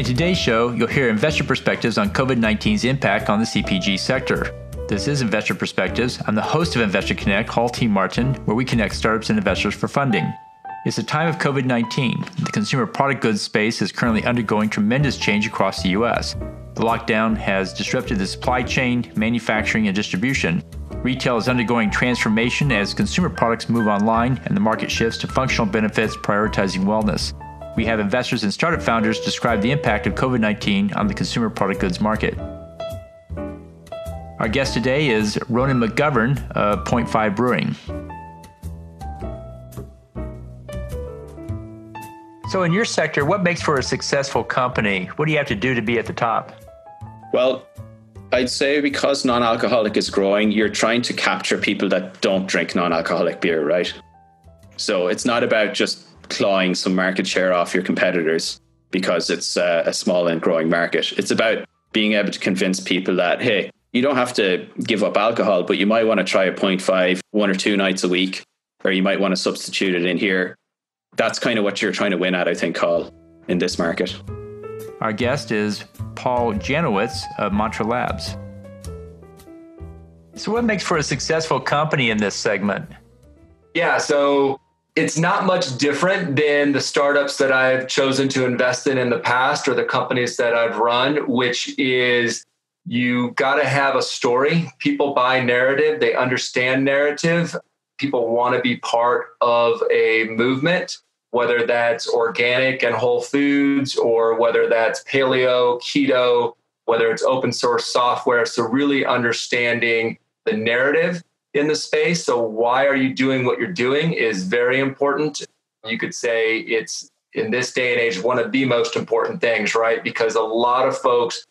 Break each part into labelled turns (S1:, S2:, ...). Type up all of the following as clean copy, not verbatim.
S1: In today's show, you'll hear investor perspectives on COVID-19's impact on the CPG sector. This is Investor Perspectives. I'm the host of Investor Connect, Hall T. Martin, where we connect startups and investors for funding. It's a time of COVID-19. The consumer product goods space is currently undergoing tremendous change across the U.S. The lockdown has disrupted the supply chain, manufacturing, and distribution. Retail is undergoing transformation as consumer products move online and the market shifts to functional benefits, prioritizing wellness. We have investors and startup founders describe the impact of COVID-19 on the consumer product goods market. Our guest today is Ronan McGovern of Point 5 Brewing. So in your sector, what makes for a successful company? What do you have to do to be at the top?
S2: Well, I'd say because non-alcoholic is growing, you're trying to capture people that don't drink non-alcoholic beer, right? So it's not about just clawing some market share off your competitors because it's a small and growing market. It's about being able to convince people that, hey, you don't have to give up alcohol, but you might want to try a 0.5 one or two nights a week, or you might want to substitute it in here. That's kind of what you're trying to win at, I think, Hall, in this market.
S1: Our guest is Paul Janowitz of Mantra Labs. So what makes for a successful company in this segment?
S3: Yeah, so it's not much different than the startups that I've chosen to invest in the past or the companies that I've run, which is you got to have a story. People buy narrative. They understand narrative. People want to be part of a movement, whether that's organic and whole foods or whether that's paleo, keto, whether it's open source software. So really understanding the narrative in the space. So why are you doing what you're doing is very important. You could say it's, in this day and age, one of the most important things, right? Because a lot of folks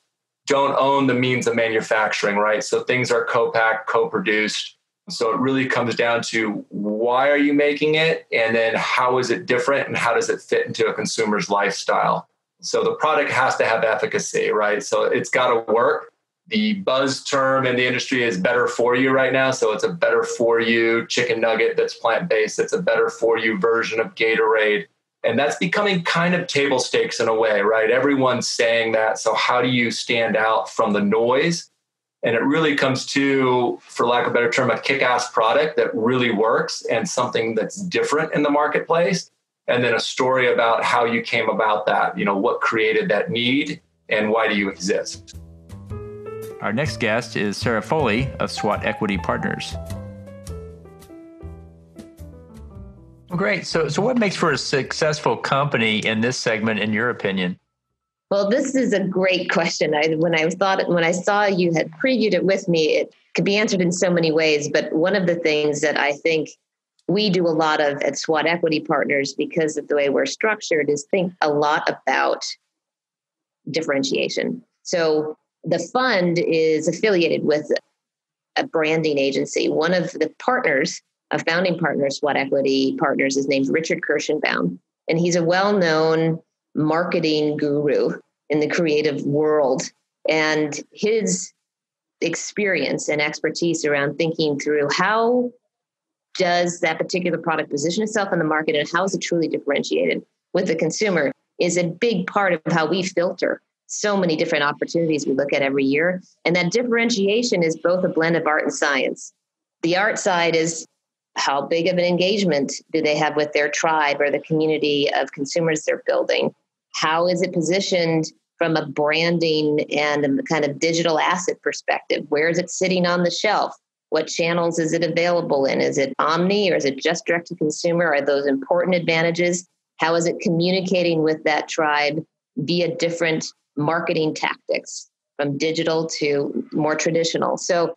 S3: don't own the means of manufacturing, right? So things are co-packed, co-produced. So it really comes down to why are you making it? And then how is it different? And how does it fit into a consumer's lifestyle? So the product has to have efficacy, right? So it's got to work. The buzz term in the industry is better for you right now. So it's a better for you chicken nugget that's plant-based. It's a better for you version of Gatorade. And that's becoming kind of table stakes in a way, right? Everyone's saying that. So how do you stand out from the noise? And it really comes to, for lack of a better term, a kick-ass product that really works and something that's different in the marketplace. And then a story about how you came about that, what created that need and why do you exist?
S1: Our next guest is Sarah Foley of SWAT Equity Partners. Well, great. So what makes for a successful company in this segment, in your opinion?
S4: Well, this is a great question. When I saw you had previewed it with me, it could be answered in so many ways. But one of the things that I think we do a lot of at SWAT Equity Partners, because of the way we're structured, is think a lot about differentiation. So the fund is affiliated with a branding agency. One of the partners, a founding partner of SWAT Equity Partners, is named Richard Kirschenbaum, and he's a well-known marketing guru in the creative world. And his experience and expertise around thinking through how does that particular product position itself in the market and how is it truly differentiated with the consumer is a big part of how we filter so many different opportunities we look at every year. And that differentiation is both a blend of art and science. The art side is how big of an engagement do they have with their tribe or the community of consumers they're building? How is it positioned from a branding and a kind of digital asset perspective? Where is it sitting on the shelf? What channels is it available in? Is it omni or is it just direct to consumer? Are those important advantages? How is it communicating with that tribe via different marketing tactics from digital to more traditional? So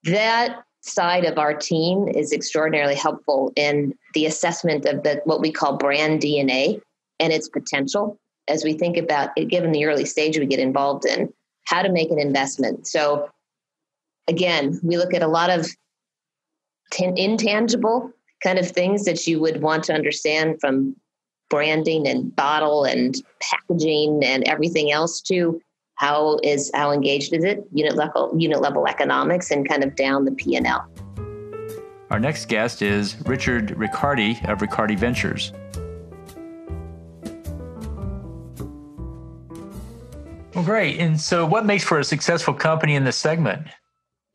S4: that side of our team is extraordinarily helpful in the assessment of what we call brand DNA and its potential as we think about it, given the early stage we get involved in, how to make an investment. So again, we look at a lot of intangible kind of things that you would want to understand, from branding and bottle and packaging and everything else, to how engaged is it, unit level economics, and kind of down the P&L.
S1: Our next guest is Riccardi of Riccardi Ventures. Well, great. And so what makes for a successful company in this segment?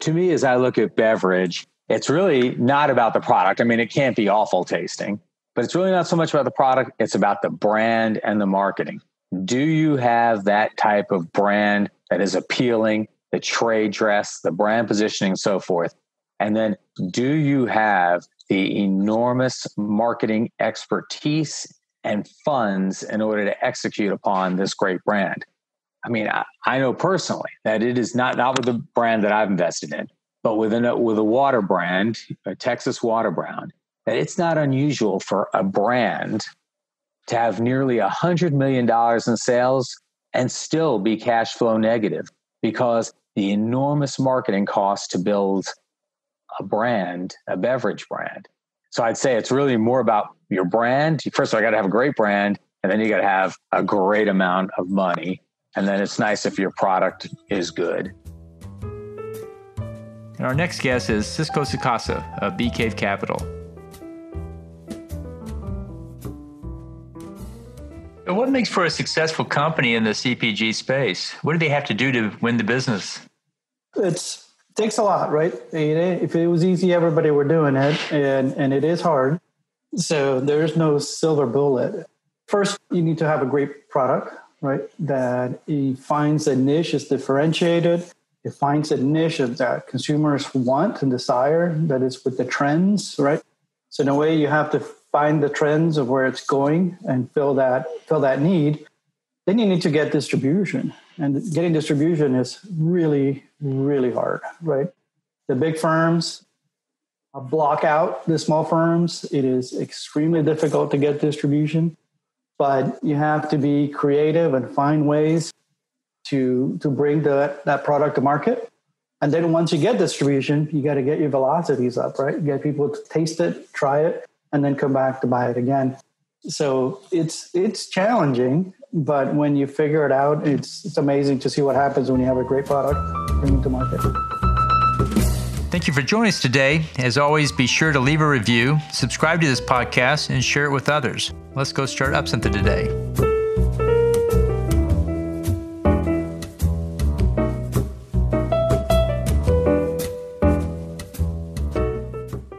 S5: To me, as I look at beverage, it's really not about the product. I mean, it can't be awful tasting, but it's really not so much about the product. It's about the brand and the marketing. Do you have that type of brand that is appealing, the trade dress, the brand positioning, so forth? And then do you have the enormous marketing expertise and funds in order to execute upon this great brand? I mean, I know personally that it is not with the brand that I've invested in, but with a water brand, a Texas water brand, that it's not unusual for a brand to have nearly $100 million in sales and still be cash flow negative because the enormous marketing costs to build a brand, a beverage brand. So I'd say it's really more about your brand. First of all, I got to have a great brand, and then you got to have a great amount of money. And then it's nice if your product is good.
S1: And our next guest is Cisco Sacasa of Bee Cave Capital. What makes for a successful company in the CPG space? What do they have to do to win the business?
S6: It takes a lot, right? If it was easy, everybody were doing it, and it is hard. So there's no silver bullet. First, you need to have a great product, right? That it finds a niche, is differentiated. It finds a niche that consumers want and desire, that is with the trends, right? So in a way, you have to find the trends of where it's going and fill that need. Then you need to get distribution. And getting distribution is really, really hard, right? The big firms block out the small firms. It is extremely difficult to get distribution, but you have to be creative and find ways to bring that product to market. And then once you get distribution, you got to get your velocities up, right? Get people to taste it, try it, and then come back to buy it again. So it's challenging, but when you figure it out, it's amazing to see what happens when you have a great product bringing to market.
S1: Thank you for joining us today. As always, be sure to leave a review, subscribe to this podcast, and share it with others. Let's go start up something today.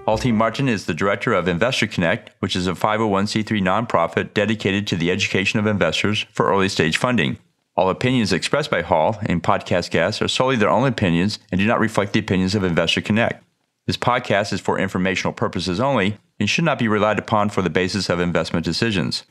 S1: Paul T. Martin is the director of Investor Connect, which is a 501c3 nonprofit dedicated to the education of investors for early stage funding. All opinions expressed by Hall and podcast guests are solely their own opinions and do not reflect the opinions of Investor Connect. This podcast is for informational purposes only and should not be relied upon for the basis of investment decisions.